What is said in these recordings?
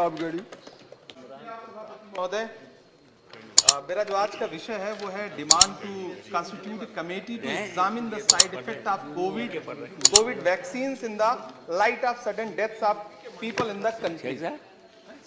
प्रतापगढ़ी। महोदय, मेरा जो आज का विषय है वो है demand to constitute committee to examine the side effect of Covid vaccines in the light of sudden deaths of people in the country.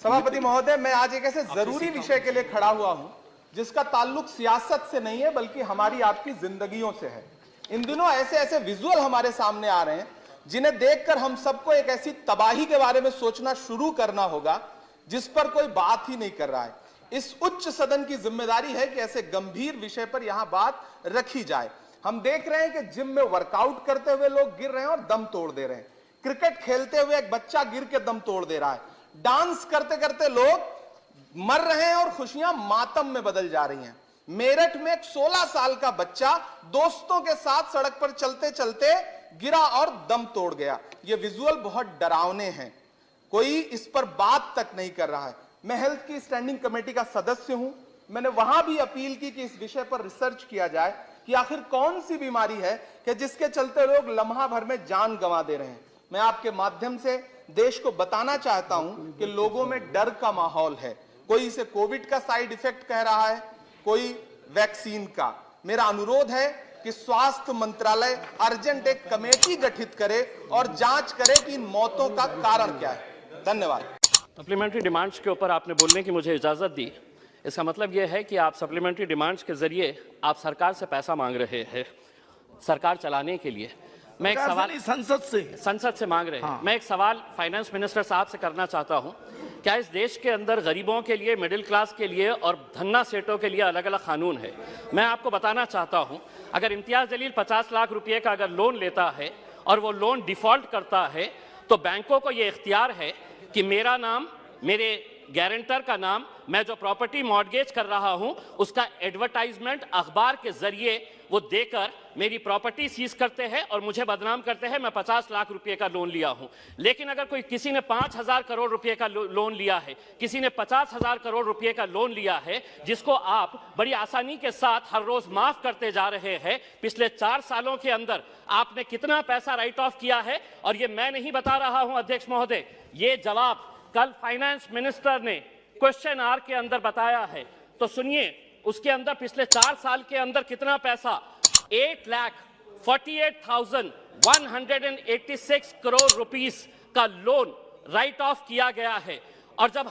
सभापति महोदय, मैं आज एक ऐसे जरूरी विषय के लिए खड़ा हुआ हूं जिसका ताल्लुक सियासत से नहीं है बल्कि हमारी आपकी जिंदगियों से है। इन दिनों ऐसे ऐसे विजुअल हमारे सामने आ रहे हैं जिन्हें देखकर हम सबको एक ऐसी तबाही के बारे में सोचना शुरू करना होगा जिस पर कोई बात ही नहीं कर रहा है। इस उच्च सदन की जिम्मेदारी है कि ऐसे गंभीर विषय पर यहां बात रखी जाए। हम देख रहे हैं कि जिम में वर्कआउट करते हुए लोग गिर रहे हैं और दम तोड़ दे रहे हैं। क्रिकेट खेलते हुए एक बच्चा गिर के दम तोड़ दे रहा है। डांस करते करते लोग मर रहे हैं और खुशियां मातम में बदल जा रही हैं। मेरठ में एक 16 साल का बच्चा दोस्तों के साथ सड़क पर चलते चलते गिरा और दम तोड़ गया। ये विजुअल बहुत डरावने हैं। कोई इस पर बात तक नहीं कर रहा है। मैं हेल्थ की स्टैंडिंग कमेटी का सदस्य हूं। मैंने वहां भी अपील की कि इस विषय पर रिसर्च किया जाए कि आखिर कौन सी बीमारी है कि जिसके चलते लोग लम्हा भर में जान गंवा दे रहे हैं। मैं आपके माध्यम से देश को बताना चाहता हूं कि लोगों में डर का माहौल है। कोई इसे कोविड का साइड इफेक्ट कह रहा है, कोई वैक्सीन का। मेरा अनुरोध है कि स्वास्थ्य मंत्रालय अर्जेंट एक कमेटी गठित करे और जांच करे कि इन मौतों का कारण क्या है। धन्यवाद। सप्लीमेंट्री डिमांड्स के ऊपर आपने बोलने की मुझे इजाज़त दी। इसका मतलब यह है कि आप सप्लीमेंट्री डिमांड्स के जरिए आप सरकार से पैसा मांग रहे हैं सरकार चलाने के लिए। मैं एक सवाल संसद से मांग रहे हैं। मैं एक सवाल फाइनेंस मिनिस्टर साहब से करना चाहता हूं। क्या इस देश के अंदर गरीबों के लिए, मिडिल क्लास के लिए और धन्ना सेठों के लिए अलग अलग कानून है? मैं आपको बताना चाहता हूं, अगर इम्तियाज जलील 50 लाख रुपए का अगर लोन लेता है और वो लोन डिफॉल्ट करता है तो बैंकों को ये इख्तियार है कि मेरा नाम, मेरे गारंटर का नाम, मैं जो प्रॉपर्टी मॉर्गेज कर रहा हूं उसका एडवर्टाइजमेंट अखबार के जरिए वो देकर मेरी प्रॉपर्टी सीज करते हैं और मुझे बदनाम करते हैं मैं 50 लाख रुपए का लोन लिया हूं। लेकिन अगर कोई किसी ने 5,000 करोड़ रुपए का लोन लिया है, किसी ने 50,000 करोड़ रुपए का लोन लिया है जिसको आप बड़ी आसानी के साथ हर रोज माफ करते जा रहे हैं, पिछले 4 सालों के अंदर आपने कितना पैसा राइट ऑफ किया है? और ये मैं नहीं बता रहा हूं अध्यक्ष महोदय, ये जवाब कल फाइनेंस मिनिस्टर ने क्वेश्चन आवर के अंदर बताया है। तो सुनिए, उसके अंदर पिछले 4 साल के अंदर कितना पैसा 8,48,186 करोड़ रुपीस का लोन राइट ऑफ किया गया है। और जब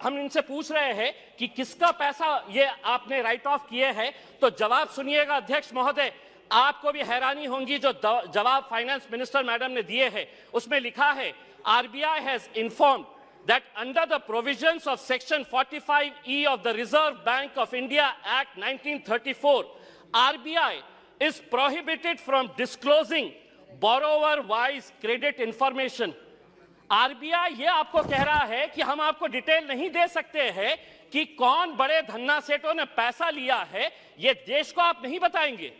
हम इनसे पूछ रहे हैं कि किसका पैसा ये आपने राइट ऑफ किए हैं, तो जवाब सुनिएगा अध्यक्ष महोदय, आपको भी हैरानी होगी जो जवाब फाइनेंस मिनिस्टर मैडम ने दिए हैं। उसमें लिखा है, RBI has informed that under the provisions of Section 45E of the Reserve Bank of India Act 1934, RBI is prohibited from disclosing borrower-wise credit information. RBI ये आपको कह रहा है कि हम आपको डिटेल नहीं दे सकते हैं कि कौन बड़े धन्ना सेठों ने पैसा लिया है, ये देश को आप नहीं बताएंगे।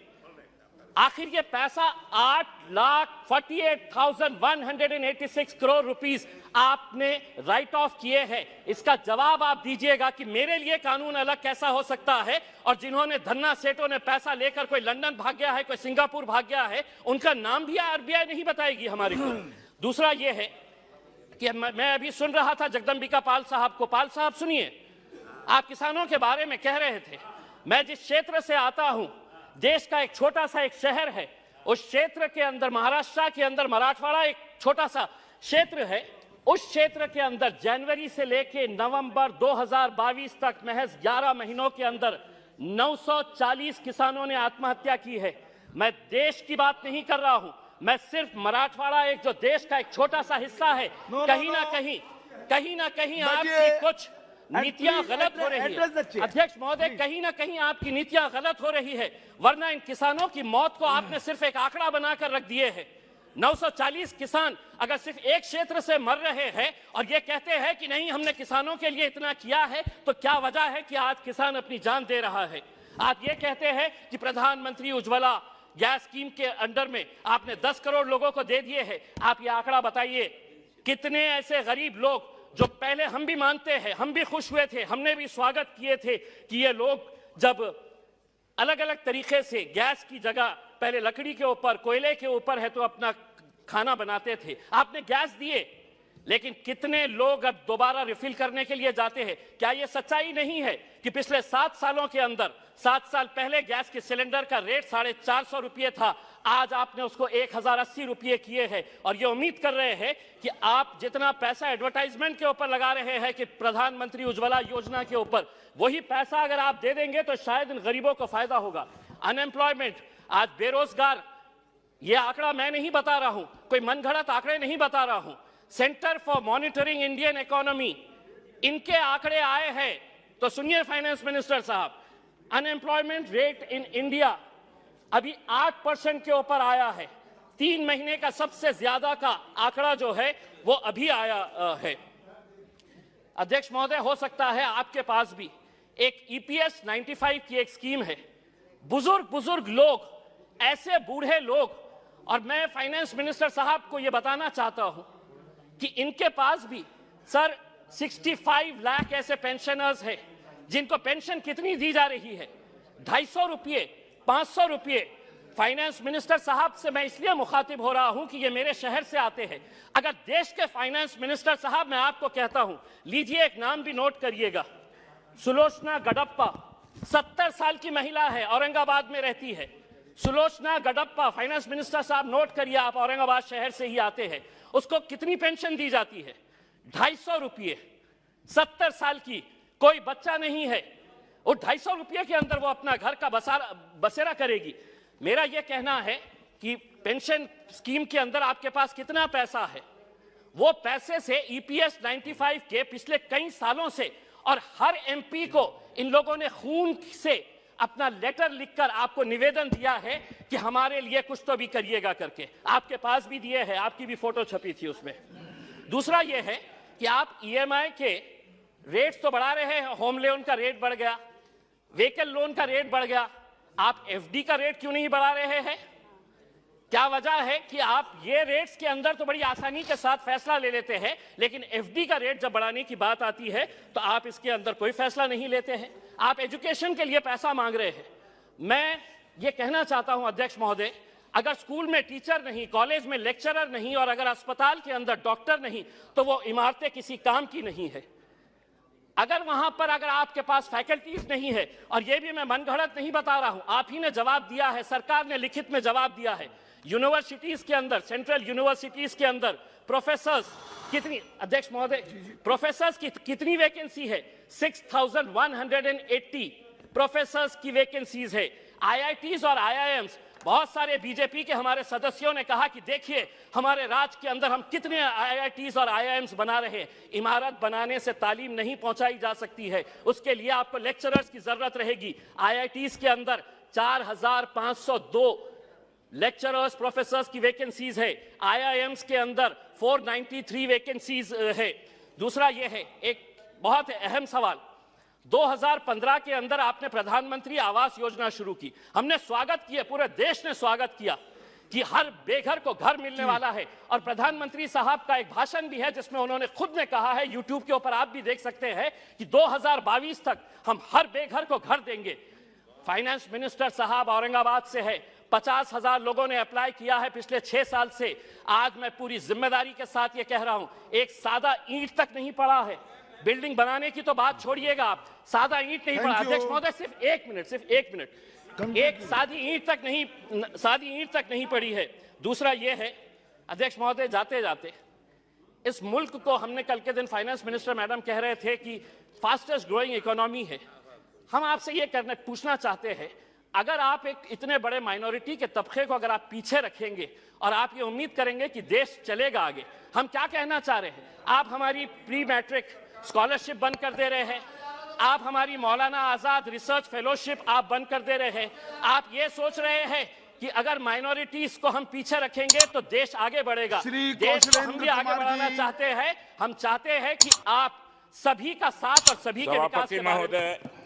आखिर ये पैसा 8,48,186 करोड़ रुपीस आपने राइट ऑफ किए हैं। इसका जवाब आप दीजिएगा कि मेरे लिए कानून अलग कैसा हो सकता है और जिन्होंने धन्ना सेठों ने पैसा लेकर कोई लंदन भाग गया है, कोई सिंगापुर भाग गया है, उनका नाम भी RBI नहीं बताएगी हमारे को। दूसरा ये है कि मैं अभी सुन रहा था जगदम्बिका पाल साहब को। पाल साहब सुनिए, आप किसानों के बारे में कह रहे थे। मैं जिस क्षेत्र से आता हूं, देश का एक छोटा सा एक शहर है, उस क्षेत्र के अंदर महाराष्ट्र के अंदर मराठवाड़ा एक छोटा सा क्षेत्र है। उस क्षेत्र के अंदर जनवरी से लेके नवंबर 2022 तक महज 11 महीनों के अंदर 940 किसानों ने आत्महत्या की है। मैं देश की बात नहीं कर रहा हूं, मैं सिर्फ मराठवाड़ा एक जो देश का एक छोटा सा हिस्सा है, कहीं ना कहीं आपकी कुछ नीतियां गलत हो रही है अध्यक्ष महोदय, कहीं ना कहीं आपकी नीतियां गलत हो रही है। वरना इन किसानों की मौत को आपने सिर्फ एक आंकड़ा बनाकर रख दिए है। 940 किसान अगर सिर्फ एक क्षेत्र से मर रहे हैं और ये कहते हैं कि नहीं हमने किसानों के लिए इतना किया है, तो क्या वजह है कि आज किसान अपनी जान दे रहा है? आप ये कहते हैं कि प्रधानमंत्री उज्ज्वला गैस स्कीम के अंडर में आपने 10 करोड़ लोगों को दे दिए हैं। आप ये आंकड़ा बताइए, कितने ऐसे गरीब लोग जो पहले हम भी मानते हैं, हम भी खुश हुए थे, हमने भी स्वागत किए थे कि ये लोग जब अलग अलग तरीके से गैस की जगह पहले लकड़ी के ऊपर, कोयले के ऊपर है तो अपना खाना बनाते थे, आपने गैस दिए, लेकिन कितने लोग अब दोबारा रिफिल करने के लिए जाते हैं? क्या यह सच्चाई नहीं है कि पिछले 7 सालों के अंदर, 7 साल पहले गैस के सिलेंडर का रेट 450 रुपये था, आज आपने उसको 1080 रुपये किए हैं, और ये उम्मीद कर रहे हैं कि आप जितना पैसा एडवर्टाइजमेंट के ऊपर लगा रहे हैं कि प्रधानमंत्री उज्ज्वला योजना के ऊपर, वही पैसा अगर आप दे देंगे तो शायद इन गरीबों को फायदा होगा। अनएम्प्लॉयमेंट, आज बेरोजगार, ये आंकड़ा मैं नहीं बता रहा हूं, कोई मनगढ़ंत आंकड़े नहीं बता रहा हूं, centre for monitoring Indian economy, इनके आंकड़े आए हैं। तो सुनिए फाइनेंस मिनिस्टर साहब, अनएम्प्लॉयमेंट रेट इन इंडिया अभी 8% के ऊपर आया है। 3 महीने का सबसे ज्यादा का आंकड़ा जो है वो अभी आया है। अध्यक्ष महोदय, हो सकता है आपके पास भी एक EPS 95 की एक स्कीम है। बुजुर्ग लोग, ऐसे बूढ़े लोग, और मैं फाइनेंस मिनिस्टर साहब को यह बताना चाहता हूं कि इनके पास भी सर 65 लाख ऐसे पेंशनर्स हैं जिनको पेंशन कितनी दी जा रही है? 250 रुपये, 500 रुपये। फाइनेंस मिनिस्टर साहब से मैं इसलिए मुखातिब हो रहा हूं कि ये मेरे शहर से आते हैं। अगर देश के फाइनेंस मिनिस्टर साहब, मैं आपको कहता हूं, लीजिए एक नाम भी नोट करिएगा, सुलोचना गडप्पा, 70 साल की महिला है, औरंगाबाद में रहती है। सुलोचना गडप्पा, फाइनेंस मिनिस्टर साहब नोट करिए, आप औरंगाबाद शहर से ही आते हैं। उसको कितनी पेंशन दी जाती है? 250 रुपये। 70 साल की, कोई बच्चा नहीं है, और 250 रुपये के अंदर वो अपना घर का बसेरा करेगी। मेरा यह कहना है कि पेंशन स्कीम के अंदर आपके पास कितना पैसा है, वो पैसे से EPS 95 के पिछले कई सालों से, और हर MP को इन लोगों ने खून से अपना लेटर लिखकर आपको निवेदन दिया है कि हमारे लिए कुछ तो भी करिएगा करके। आपके पास भी दिए हैं, आपकी भी फोटो छपी थी उसमें। दूसरा यह है कि आप EMI के रेट्स तो बढ़ा रहे हैं, होम लोन का रेट बढ़ गया, व्हीकल लोन का रेट बढ़ गया, आप FD का रेट क्यों नहीं बढ़ा रहे हैं? क्या वजह है कि आप ये रेट्स के अंदर तो बड़ी आसानी के साथ फैसला ले लेते हैं, लेकिन FD का रेट जब बढ़ाने की बात आती है तो आप इसके अंदर कोई फैसला नहीं लेते हैं। आप एजुकेशन के लिए पैसा मांग रहे हैं। मैं ये कहना चाहता हूं अध्यक्ष महोदय, अगर स्कूल में टीचर नहीं, कॉलेज में लेक्चरर नहीं, और अगर अस्पताल के अंदर डॉक्टर नहीं, तो वो इमारतें किसी काम की नहीं है। अगर वहां पर अगर आपके पास फैकल्टीज नहीं है, और ये भी मैं मनगढ़ंत नहीं बता रहा हूं, आप ही ने जवाब दिया है, सरकार ने लिखित में जवाब दिया है, यूनिवर्सिटीज के अंदर, सेंट्रल यूनिवर्सिटीज के अंदर प्रोफेसर्स कितनी, अध्यक्ष महोदय, प्रोफेसर्स की कितनी वैकेंसी है? 6180 प्रोफेसर्स की वैकेंसीज है। IITs और IIMs, बहुत सारे बीजेपी के हमारे सदस्यों ने कहा कि देखिए हमारे राज्य के अंदर हम कितने IITs और IIMs बना रहे हैं। इमारत बनाने से तालीम नहीं पहुंचाई जा सकती है, उसके लिए आपको लेक्चरर्स की जरूरत रहेगी। IITs के अंदर 4502 लेक्चरर्स, प्रोफेसर्स की वैकेंसीज है। IIMs के अंदर 493 वैकेंसीज है। दूसरा ये है, एक बहुत अहम सवाल, 2015 के अंदर आपने प्रधानमंत्री आवास योजना शुरू की। हमने स्वागत किया, पूरे देश ने स्वागत किया कि हर बेघर को घर मिलने वाला है, और प्रधानमंत्री साहब का एक भाषण भी है जिसमें उन्होंने खुद ने कहा है, YouTube के ऊपर आप भी देख सकते हैं, कि 2022 तक हम हर बेघर को घर देंगे। फाइनेंस मिनिस्टर साहब औरंगाबाद से है, 50,000 लोगों ने अप्लाई किया है पिछले 6 साल से। आज मैं पूरी जिम्मेदारी के साथ ये कह रहा हूं, एक सादा ईंट तक नहीं पड़ा है। बिल्डिंग बनाने की तो बात छोड़िएगा आप, सादा ईंट नहीं पड़ा। अध्यक्ष महोदय, सिर्फ एक मिनट, एक सादी ईंट तक नहीं पड़ी है। दूसरा ये है अध्यक्ष महोदय, जाते जाते इस मुल्क को, हमने कल के दिन फाइनेंस मिनिस्टर मैडम कह रहे थे कि फास्टेस्ट ग्रोइंग इकोनॉमी है। हम आपसे ये पूछना चाहते हैं, अगर आप एक इतने बड़े माइनॉरिटी के तबके को अगर आप पीछे रखेंगे और आप ये उम्मीद करेंगे कि देश चलेगा आगे, हम क्या कहना चाह रहे हैं? आप हमारी प्री मैट्रिक स्कॉलरशिप बंद कर दे रहे हैं, आप हमारी मौलाना आजाद रिसर्च फेलोशिप आप बंद कर दे रहे हैं। आप ये सोच रहे हैं कि अगर माइनॉरिटीज को हम पीछे रखेंगे तो देश आगे बढ़ेगा। देश को हम भी आगे बढ़ाना चाहते हैं। हम चाहते हैं कि आप सभी का साथ और सभी के विकास के बारे में